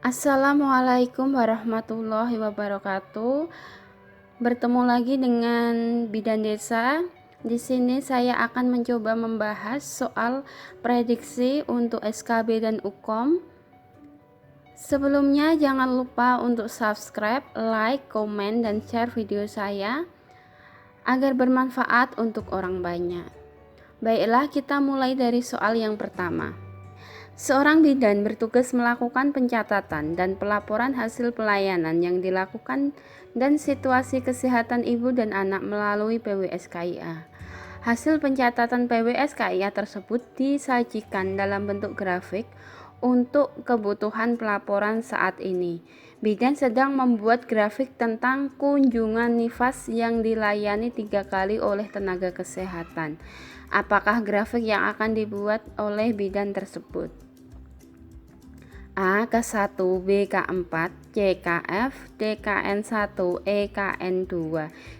Assalamualaikum warahmatullahi wabarakatuh. Bertemu lagi dengan Bidan Desa. Di sini saya akan mencoba membahas soal prediksi untuk SKB dan UKOM. Sebelumnya jangan lupa untuk subscribe, like, komen, dan share video saya agar bermanfaat untuk orang banyak. Baiklah, kita mulai dari soal yang pertama. Seorang bidan bertugas melakukan pencatatan dan pelaporan hasil pelayanan yang dilakukan dan situasi kesehatan ibu dan anak melalui PWS-KIA. Hasil pencatatan PWS-KIA tersebut disajikan dalam bentuk grafik untuk kebutuhan pelaporan saat ini. Bidan sedang membuat grafik tentang kunjungan nifas yang dilayani 3 kali oleh tenaga kesehatan. Apakah grafik yang akan dibuat oleh bidan tersebut? A K1, B K4, C KF, D KN1, E KN2.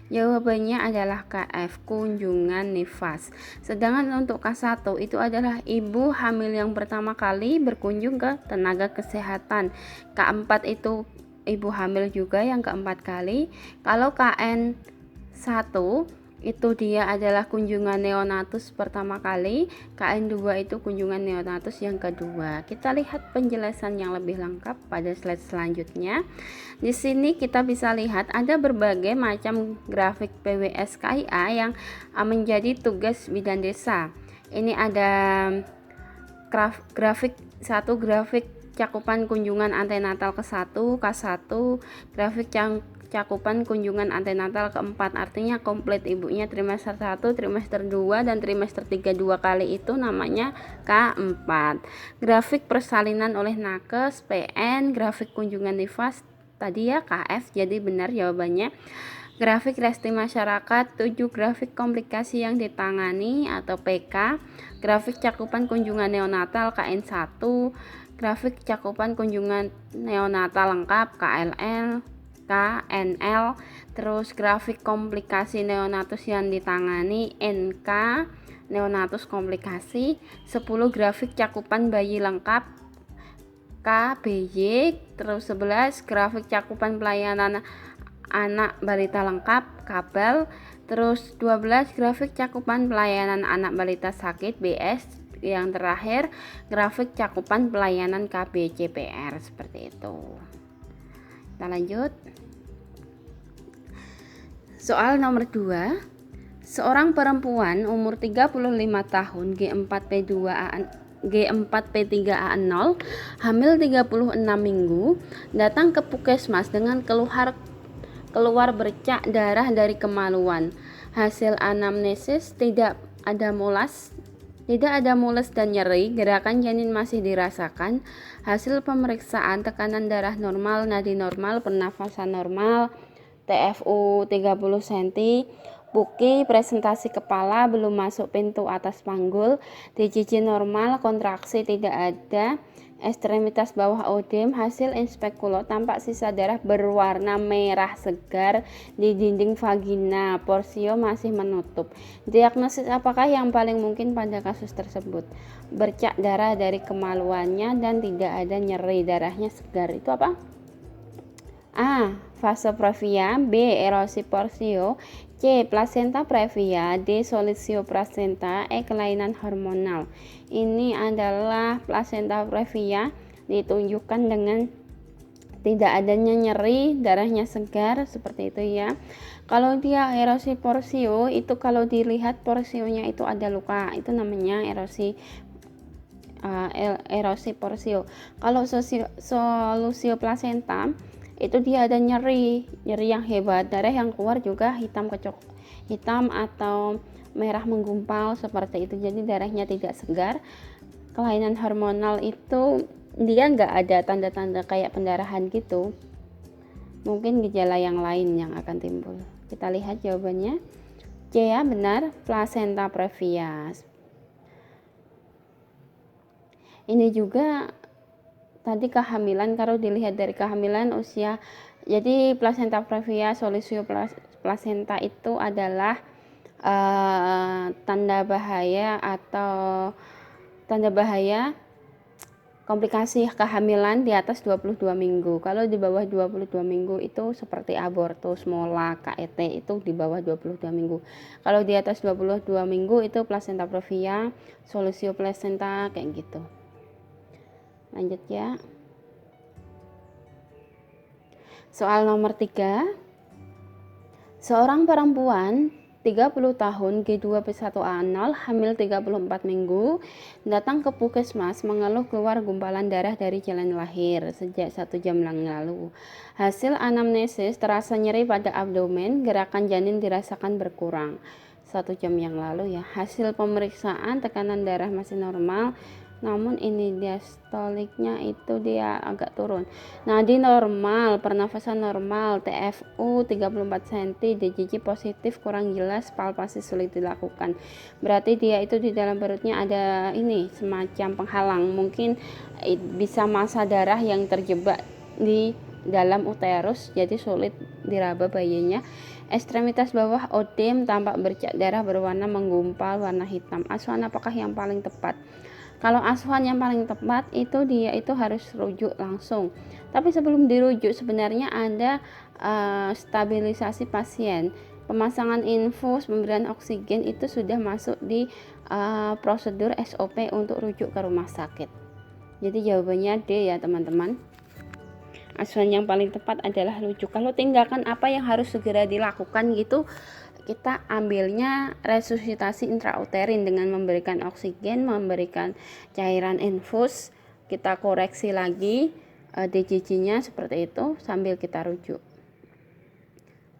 Jawabannya adalah KF, kunjungan nifas. Sedangkan untuk K1 itu adalah ibu hamil yang pertama kali berkunjung ke tenaga kesehatan. K4 itu ibu hamil juga yang keempat kali. Kalau KN1 itu dia adalah kunjungan neonatus pertama kali, KN2 itu kunjungan neonatus yang kedua. Kita lihat penjelasan yang lebih lengkap pada slide selanjutnya. Di sini kita bisa lihat ada berbagai macam grafik PWS-KIA yang menjadi tugas bidan desa. Ini ada grafik cakupan kunjungan antenatal ke-1, K1, grafik cakupan kunjungan antenatal keempat, artinya komplit ibunya trimester 1, trimester 2, dan trimester 3 2 kali itu namanya K4. Grafik persalinan oleh nakes PN, grafik kunjungan nifas tadi ya KF, jadi benar jawabannya. Grafik resti masyarakat 7, grafik komplikasi yang ditangani atau PK, grafik cakupan kunjungan neonatal KN1, grafik cakupan kunjungan neonatal lengkap KLL, KNL, terus grafik komplikasi neonatus yang ditangani NK, neonatus komplikasi, 10 grafik cakupan bayi lengkap KBY, terus 11 grafik cakupan pelayanan anak balita lengkap KABAL, terus 12 grafik cakupan pelayanan anak balita sakit BS, yang terakhir grafik cakupan pelayanan KBCPR, seperti itu. Kita lanjut. Soal nomor 2. Seorang perempuan umur 35 tahun G4P3A0 hamil 36 minggu datang ke puskesmas dengan keluar bercak darah dari kemaluan. Hasil anamnesis tidak ada mules dan nyeri, gerakan janin masih dirasakan. Hasil pemeriksaan tekanan darah normal, nadi normal, pernafasan normal, TFU 30 cm, Puki, presentasi kepala belum masuk pintu atas panggul, DJJ normal, kontraksi tidak ada, ekstremitas bawah odem. Hasil inspekulo tampak sisa darah berwarna merah segar di dinding vagina, porsio masih menutup. Diagnosis apakah yang paling mungkin pada kasus tersebut? Bercak darah dari kemaluannya dan tidak ada nyeri, darahnya segar. Itu apa? A. Vasoprevia, B. Erosi porsio, C. Plasenta previa, D. Solusio placenta, E. Kelainan hormonal. Ini adalah plasenta previa, ditunjukkan dengan tidak adanya nyeri, darahnya segar, seperti itu ya. Kalau dia erosi porsio, itu kalau dilihat porsionya itu ada luka, itu namanya erosi porsio. Kalau solusio placenta itu dia ada nyeri yang hebat, darah yang keluar juga hitam atau merah menggumpal seperti itu, jadi darahnya tidak segar. Kelainan hormonal itu dia nggak ada tanda-tanda kayak pendarahan gitu, mungkin gejala yang lain yang akan timbul. Kita lihat jawabannya C ya, benar, plasenta previa. Ini juga tadi kehamilan, kalau dilihat dari kehamilan usia, jadi plasenta previa solusio placenta itu adalah tanda bahaya Komplikasi kehamilan di atas 22 minggu. Kalau di bawah 22 minggu itu seperti abortus, mola, KET itu di bawah 22 minggu. Kalau di atas 22 minggu itu plasenta previa, solusio plasenta kayak gitu. Lanjut ya. Soal nomor 3. Seorang perempuan 30 tahun G2P1A0 hamil 34 minggu datang ke puskesmas mengeluh keluar gumpalan darah dari jalan lahir sejak 1 jam yang lalu. Hasil anamnesis terasa nyeri pada abdomen, gerakan janin dirasakan berkurang 1 jam yang lalu ya. Hasil pemeriksaan tekanan darah masih normal, namun ini diastoliknya itu dia agak turun. Nadi normal, pernafasan normal, TFU 34 cm, DJJ positif kurang jelas, palpasi sulit dilakukan. Berarti dia itu di dalam perutnya ada ini semacam penghalang, mungkin bisa massa darah yang terjebak di dalam uterus, jadi sulit diraba bayinya. Ekstremitas bawah odem, tampak bercak darah berwarna menggumpal warna hitam. Asuhan apakah yang paling tepat? Kalau asuhan yang paling tepat itu dia itu harus rujuk langsung. Tapi sebelum dirujuk sebenarnya ada stabilisasi pasien. Pemasangan infus, pemberian oksigen itu sudah masuk di prosedur SOP untuk rujuk ke rumah sakit. Jadi jawabannya D ya teman-teman. Asuhan yang paling tepat adalah rujuk. Kalau tindakan apa yang harus segera dilakukan gitu, kita ambilnya resusitasi intrauterin dengan memberikan oksigen, memberikan cairan infus, kita koreksi lagi DJJ-nya seperti itu sambil kita rujuk.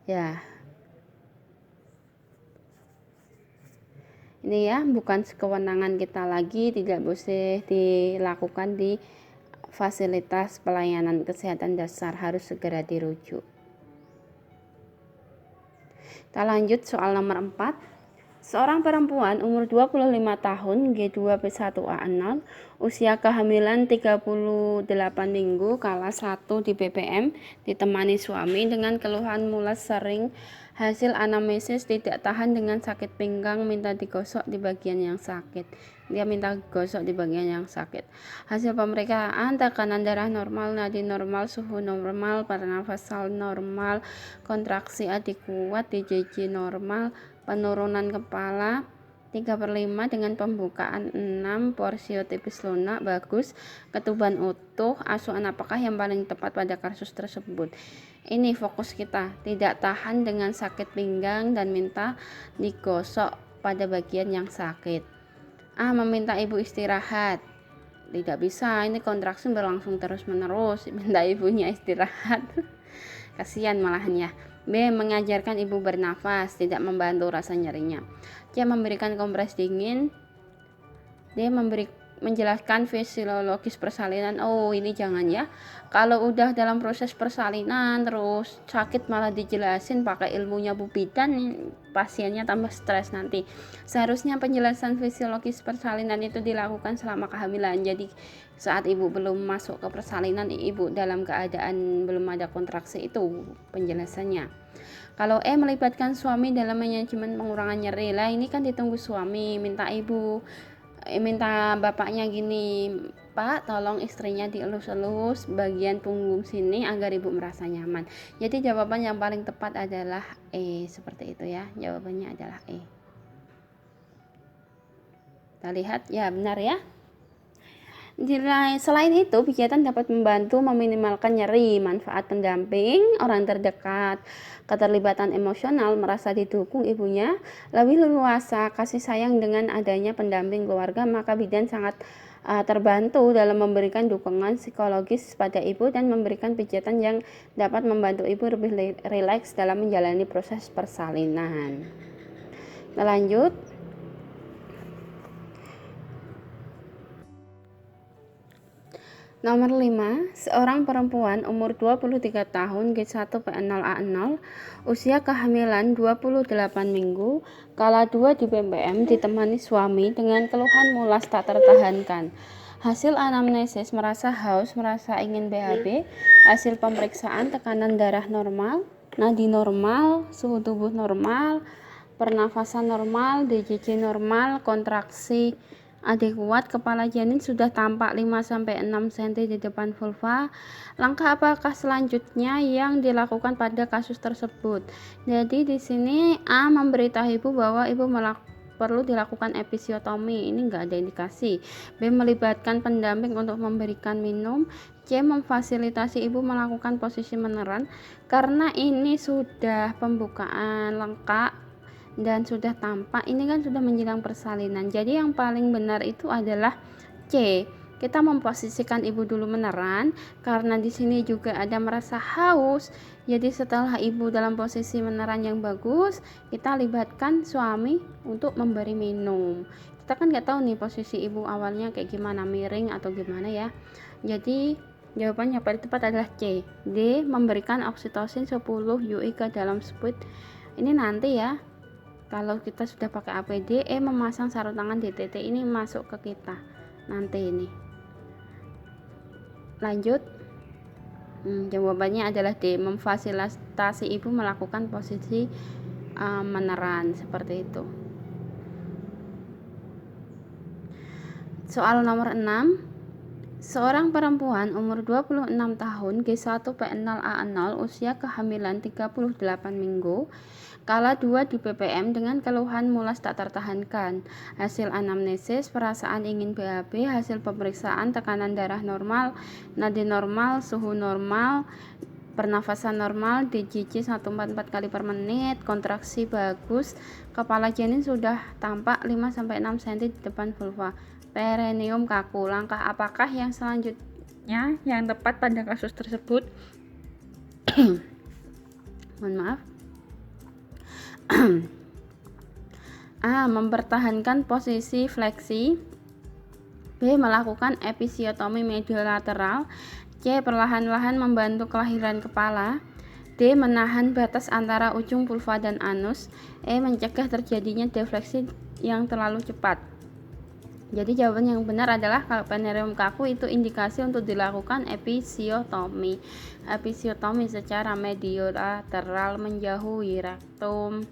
Ya. Ini ya, bukan kewenangan kita lagi, tidak boleh dilakukan di fasilitas pelayanan kesehatan dasar, harus segera dirujuk. Kita lanjut soal nomor 4. Seorang perempuan umur 25 tahun G2P1A0 usia kehamilan 38 minggu kala 1 di BPM ditemani suami dengan keluhan mulas sering. Hasil anamnesis tidak tahan dengan sakit pinggang, minta digosok di bagian yang sakit. Dia minta gosok di bagian yang sakit. Hasil pemeriksaan tekanan darah normal, nadi normal, suhu normal, pernafasan normal, kontraksi adekuat, DJJ normal, penurunan kepala 3/5 dengan pembukaan 6, porsio tipis lunak bagus, ketuban utuh. Asuhan apakah yang paling tepat pada kasus tersebut? Ini fokus kita, tidak tahan dengan sakit pinggang dan minta digosok pada bagian yang sakit. Meminta ibu istirahat. Tidak bisa, ini kontraksi berlangsung terus menerus, minta ibunya istirahat. Kasihan malahan ya. B. Mengajarkan ibu bernafas, tidak membantu rasa nyerinya. C. Memberikan kompres dingin. D. Menjelaskan fisiologis persalinan. Ini jangan ya. Kalau udah dalam proses persalinan terus sakit malah dijelasin pakai ilmunya Bu Bidan, pasiennya tambah stres nanti. Seharusnya penjelasan fisiologis persalinan itu dilakukan selama kehamilan. Jadi saat ibu belum masuk ke persalinan, ibu dalam keadaan belum ada kontraksi, itu penjelasannya. Kalau E. Melibatkan suami dalam manajemen pengurangan nyeri. Lah ini kan ditunggu suami, minta bapaknya gini, Pak tolong istrinya dielus-elus bagian punggung sini agar ibu merasa nyaman. Jadi jawaban yang paling tepat adalah E, seperti itu ya, jawabannya adalah E. Kita lihat ya, benar ya. Selain itu, kegiatan dapat membantu meminimalkan nyeri, manfaat pendamping, orang terdekat, keterlibatan emosional, merasa didukung ibunya, lebih leluasa, kasih sayang dengan adanya pendamping keluarga, maka bidan sangat terbantu dalam memberikan dukungan psikologis pada ibu dan memberikan pijatan yang dapat membantu ibu lebih rileks dalam menjalani proses persalinan. Kita lanjut. Nomor 5, seorang perempuan umur 23 tahun G1P0A0 usia kehamilan 28 minggu kala 2 di BPM ditemani suami dengan keluhan mulas tak tertahankan. Hasil anamnesis merasa haus, merasa ingin BAB. Hasil pemeriksaan tekanan darah normal, nadi normal, suhu tubuh normal, pernafasan normal, DJJ normal, kontraksi adekuat, kepala janin sudah tampak 5-6 cm di depan vulva. Langkah apakah selanjutnya yang dilakukan pada kasus tersebut? Jadi di sini A memberitahu ibu bahwa ibu perlu dilakukan episiotomi, ini enggak ada indikasi. B melibatkan pendamping untuk memberikan minum. C memfasilitasi ibu melakukan posisi meneran karena ini sudah pembukaan lengkap dan sudah tampak, ini kan sudah menjelang persalinan. Jadi yang paling benar itu adalah C. Kita memposisikan ibu dulu meneran karena di sini juga ada merasa haus. Jadi setelah ibu dalam posisi meneran yang bagus, kita libatkan suami untuk memberi minum. Kita kan nggak tahu nih posisi ibu awalnya kayak gimana, miring atau gimana ya. Jadi jawabannya paling tepat adalah C. D memberikan oksitosin 10 UI ke dalam speed. Ini nanti ya. Kalau kita sudah pakai APD, memasang sarung tangan DTT ini masuk ke kita nanti ini. Lanjut. Jawabannya adalah D, memfasilitasi ibu melakukan posisi meneran seperti itu. Soal nomor 6. Seorang perempuan umur 26 tahun G1P0A0 usia kehamilan 38 minggu kala 2 di ppm dengan keluhan mulas tak tertahankan. Hasil anamnesis, perasaan ingin BAB, hasil pemeriksaan tekanan darah normal, nadi normal, suhu normal, pernafasan normal, DJJ 144 kali per menit, kontraksi bagus, kepala janin sudah tampak 5-6 cm di depan vulva, perineum kaku. Langkah apakah yang selanjutnya yang tepat pada kasus tersebut? Mohon maaf. A. Mempertahankan posisi fleksi. B. Melakukan episiotomi mediolateral. C. Perlahan-lahan membantu kelahiran kepala. D. Menahan batas antara ujung vulva dan anus. E. Mencegah terjadinya defleksi yang terlalu cepat. Jadi jawaban yang benar adalah kalau perineum kaku itu indikasi untuk dilakukan episiotomi. Episiotomi secara mediolateral menjauhi rektum.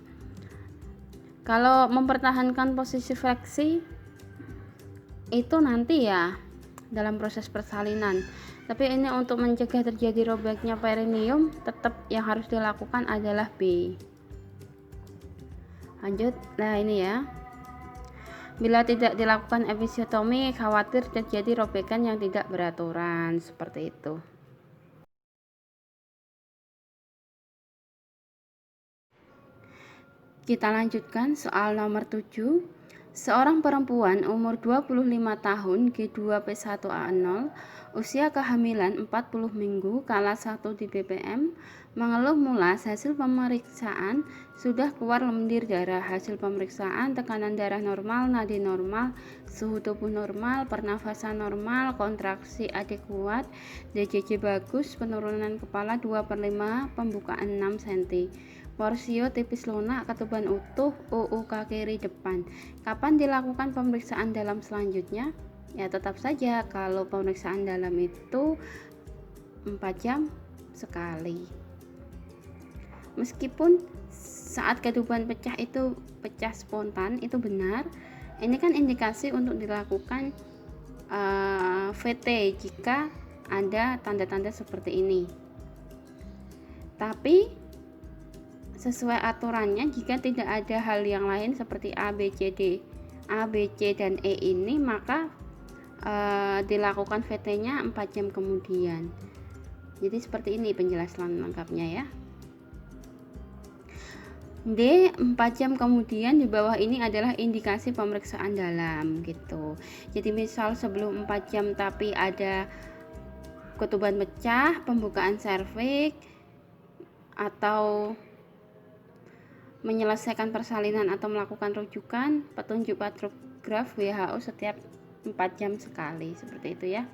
Kalau mempertahankan posisi fleksi itu nanti ya dalam proses persalinan. Tapi ini untuk mencegah terjadi robeknya perineum, tetap yang harus dilakukan adalah B. Lanjut, nah ini ya. Bila tidak dilakukan episiotomi, khawatir terjadi robekan yang tidak beraturan, seperti itu. Kita lanjutkan soal nomor 7. Seorang perempuan umur 25 tahun G2P1A0 usia kehamilan 40 minggu kala 1 di ppm mengeluh mulas. Hasil pemeriksaan sudah keluar lendir darah. Hasil pemeriksaan tekanan darah normal, nadi normal, suhu tubuh normal, pernafasan normal, kontraksi adekuat, DJJ bagus, penurunan kepala 2/5, pembukaan 6 cm. Porsio tipis lunak, ketuban utuh, UU kiri depan. Kapan dilakukan pemeriksaan dalam selanjutnya? Ya tetap saja kalau pemeriksaan dalam itu 4 jam sekali. Meskipun saat ketuban pecah itu pecah spontan, itu benar. Ini kan indikasi untuk dilakukan VT jika ada tanda-tanda seperti ini. Tapi sesuai aturannya, jika tidak ada hal yang lain seperti A, B, C, dan E ini, maka dilakukan VT-nya 4 jam kemudian. Jadi seperti ini penjelasan lengkapnya ya. D, 4 jam kemudian, di bawah ini adalah indikasi pemeriksaan dalam gitu. Jadi misal sebelum 4 jam tapi ada ketuban pecah, pembukaan serviks, atau menyelesaikan persalinan atau melakukan rujukan, petunjuk patrograf WHO setiap 4 jam sekali, seperti itu ya.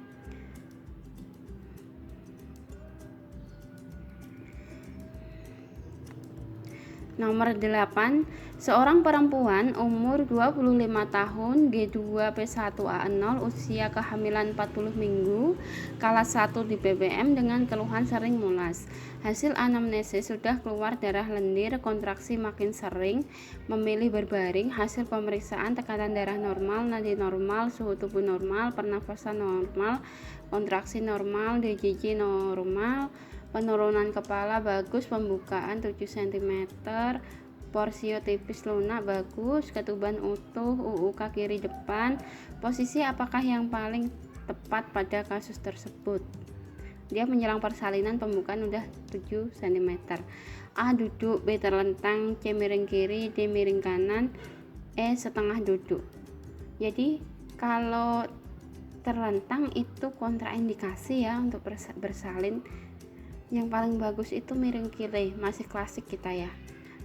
Nomor 8, seorang perempuan umur 25 tahun G2P1A0 usia kehamilan 40 minggu kelas 1 di BBM dengan keluhan sering mulas. Hasil anamnesis sudah keluar darah lendir, kontraksi makin sering, memilih berbaring, hasil pemeriksaan tekanan darah normal, nadi normal, suhu tubuh normal, pernafasan normal, kontraksi normal, DJJ normal, penurunan kepala bagus, pembukaan 7 cm, porsio tipis lunak bagus, ketuban utuh, UUK kiri depan. Posisi apakah yang paling tepat pada kasus tersebut? Dia menjelang persalinan, pembukaan udah 7 cm. A duduk, B terlentang, C miring kiri, D miring kanan, E setengah duduk. Jadi kalau terlentang itu kontraindikasi ya untuk bersalin. Yang paling bagus itu miring kiri, masih klasik kita ya.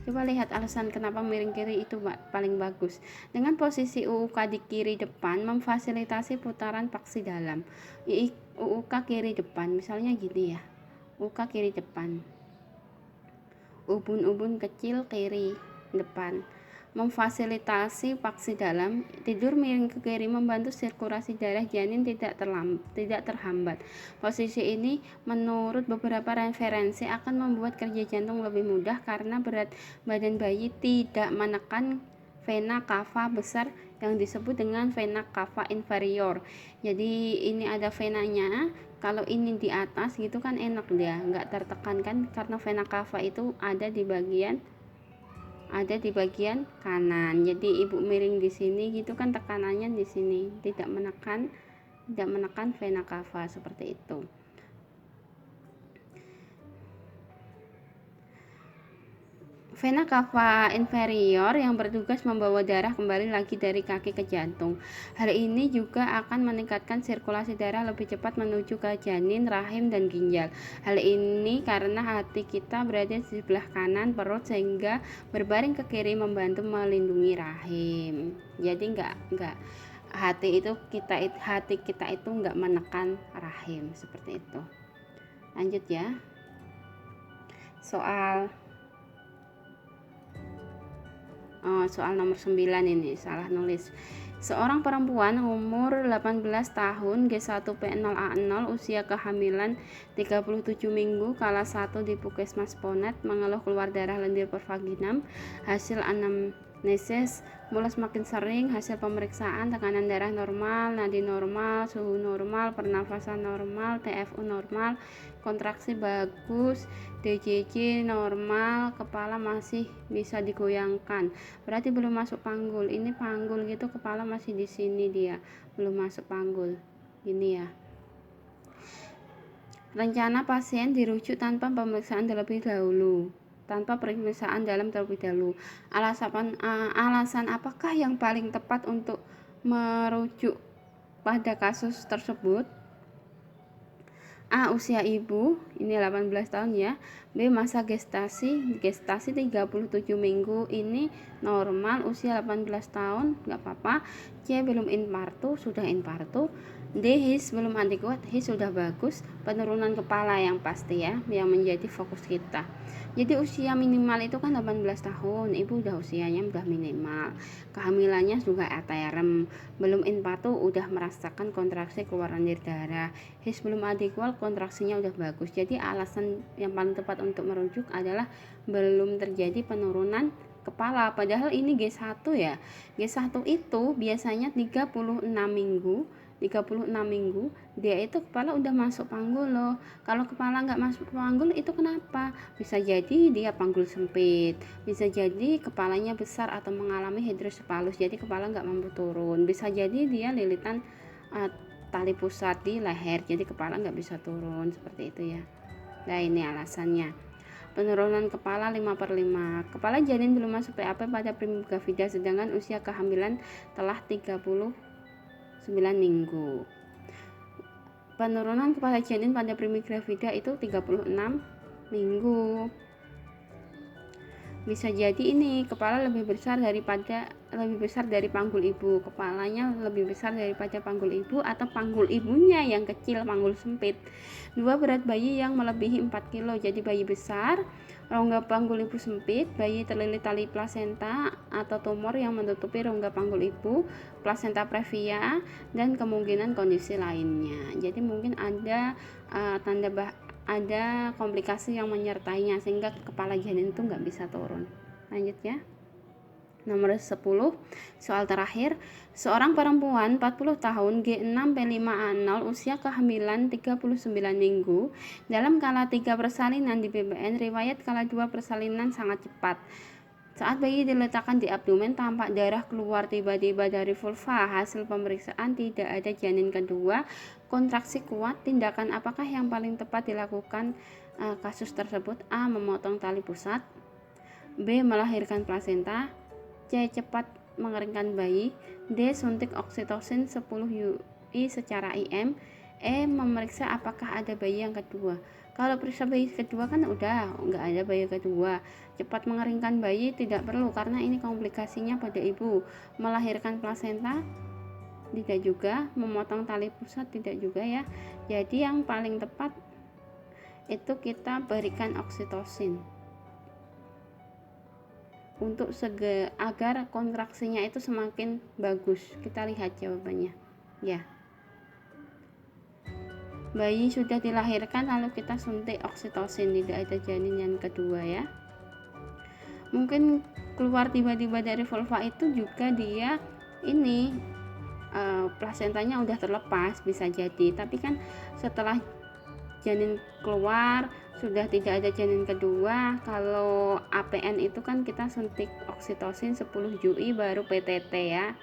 Coba lihat alasan kenapa miring kiri itu paling bagus. Dengan posisi UUK di kiri depan memfasilitasi putaran paksi dalam. UUK kiri depan, misalnya gini ya. UUK kiri depan. Ubun-ubun kecil kiri depan. Memfasilitasi paksi dalam. Tidur miring ke kiri membantu sirkulasi darah janin tidak terhambat. Posisi ini menurut beberapa referensi akan membuat kerja jantung lebih mudah karena berat badan bayi tidak menekan vena cava besar yang disebut dengan vena cava inferior. Jadi ini ada venanya, kalau ini di atas gitu kan enak dia, nggak tertekan kan, karena vena cava itu ada di bagian kanan. Jadi ibu miring di sini gitu kan, tekanannya di sini, tidak menekan vena cava seperti itu. Vena cava inferior yang bertugas membawa darah kembali lagi dari kaki ke jantung. Hal ini juga akan meningkatkan sirkulasi darah lebih cepat menuju ke janin, rahim, dan ginjal. Hal ini karena hati kita berada di sebelah kanan perut sehingga berbaring ke kiri membantu melindungi rahim. Jadi hati kita itu nggak menekan rahim seperti itu. Lanjut ya. Soal nomor 9 ini salah nulis. Seorang perempuan umur 18 tahun G1P0A0 usia kehamilan 37 minggu kelas 1 di Puskesmas Ponet mengeluh keluar darah lendir per vaginam. Hasil anamnesis mulas makin sering, hasil pemeriksaan tekanan darah normal, nadi normal, suhu normal, pernafasan normal, TFU normal, kontraksi bagus, DJJ normal, kepala masih bisa digoyangkan. Berarti belum masuk panggul. Ini panggul gitu, kepala masih di sini, dia belum masuk panggul. Ini ya. Rencana pasien dirujuk tanpa pemeriksaan terlebih dahulu. Alasan apakah yang paling tepat untuk merujuk pada kasus tersebut? A. Usia ibu, ini 18 tahun ya. B. Masa gestasi 37 minggu, ini normal. Usia 18 tahun, nggak apa-apa. C. Belum infartu, sudah infartu. D. His belum adekuat, his sudah bagus. Penurunan kepala yang pasti ya, yang menjadi fokus kita. Jadi usia minimal itu kan 18 tahun, ibu udah usianya udah minimal, kehamilannya juga term, belum infartu udah merasakan kontraksi keluar lendir darah, his belum adekuat, kontraksinya udah bagus. Jadi alasan yang paling tepat untuk merujuk adalah belum terjadi penurunan kepala. Padahal ini G1 ya. G1 itu biasanya 36 minggu dia itu kepala udah masuk panggul loh. Kalau kepala nggak masuk panggul itu kenapa? Bisa jadi dia panggul sempit, bisa jadi kepalanya besar atau mengalami hidrosepalus, jadi kepala nggak mampu turun, bisa jadi dia lilitan tali pusat di leher, jadi kepala nggak bisa turun, seperti itu ya. Nah ini alasannya. Penurunan kepala 5/5. Kepala janin belum masuk PAP pada primum gravida, sedangkan usia kehamilan telah 39 minggu. Penurunan kepala janin pada primum gravida itu 36 minggu. Bisa jadi ini kepala lebih besar dari panggul ibu, kepalanya lebih besar daripada panggul ibu, atau panggul ibunya yang kecil, panggul sempit. 2. Berat bayi yang melebihi 4 kg, jadi bayi besar Rongga panggul ibu sempit, bayi terlilit tali plasenta atau tumor yang menutupi rongga panggul ibu, plasenta previa, dan kemungkinan kondisi lainnya. Jadi mungkin ada ada komplikasi yang menyertainya sehingga kepala janin itu nggak bisa turun. Lanjut ya. Nomor 10, soal terakhir. Seorang perempuan 40 tahun G6P5A0 usia kehamilan 39 minggu dalam kala 3 persalinan di BPN, riwayat kala 2 persalinan sangat cepat. Saat bayi diletakkan di abdomen, tampak darah keluar tiba-tiba dari vulva. Hasil pemeriksaan tidak ada janin kedua, kontraksi kuat. Tindakan apakah yang paling tepat dilakukan kasus tersebut? A. Memotong tali pusat, B. Melahirkan plasenta, C. Cepat mengeringkan bayi, D. Suntik oksitosin 10 UI secara IM, E. Memeriksa apakah ada bayi yang kedua. Kalau periksa bayi kedua kan udah nggak ada bayi kedua. Cepat mengeringkan bayi tidak perlu karena ini komplikasinya pada ibu. Melahirkan plasenta tidak juga, memotong tali pusat tidak juga ya. Jadi yang paling tepat itu kita berikan oksitosin untuk agar kontraksinya itu semakin bagus. Kita lihat jawabannya ya. Bayi sudah dilahirkan lalu kita suntik oksitosin, tidak ada janin yang kedua ya. Mungkin keluar tiba-tiba dari vulva itu juga dia ini plasentanya udah terlepas, bisa jadi. Tapi kan setelah janin keluar sudah tidak ada janin kedua. Kalau APN itu kan kita suntik oksitosin 10 UI baru PTT ya.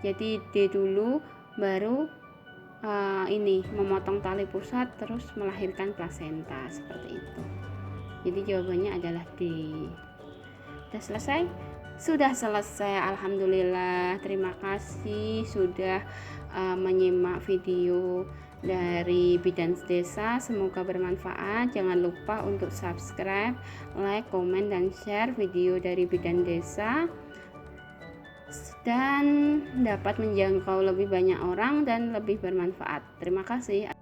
Jadi D dulu baru ini memotong tali pusat terus melahirkan plasenta, seperti itu. Jadi jawabannya adalah D. Sudah selesai? Sudah selesai, alhamdulillah. Terima kasih sudah menyimak video dari Bidan Desa, semoga bermanfaat. Jangan lupa untuk subscribe, like, komen, dan share video dari Bidan Desa dan dapat menjangkau lebih banyak orang dan lebih bermanfaat. Terima kasih.